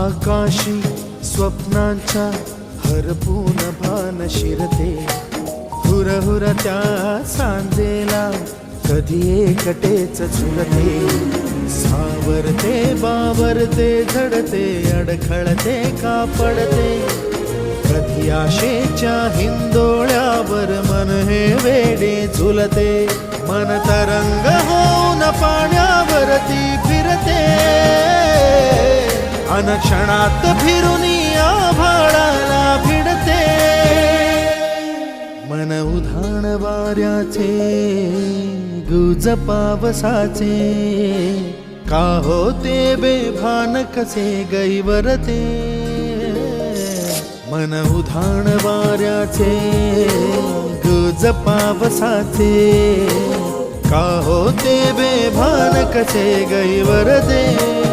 आकाशी स्वप्नांच्या हरपून भान शिरते, हुरहुर त्या सांजेला कधी एकटेच झुलते, सावरते बावरते झडते अडखळते का पडते, कधी आशेच्या हिंदोळ्यावर मन हे वेडे झुलते, मन तरंग होऊन पाण्यावरती फिरते, अनक्षणात फिरून आभाळाला भिडते, मन उधाण वाऱ्याचे गुज पावसाचे, का होते बेभान कसे गैवरते, मन उधाण वाऱ्याचे गुज पावसाचे, का होते बेभान कसे गैवरते.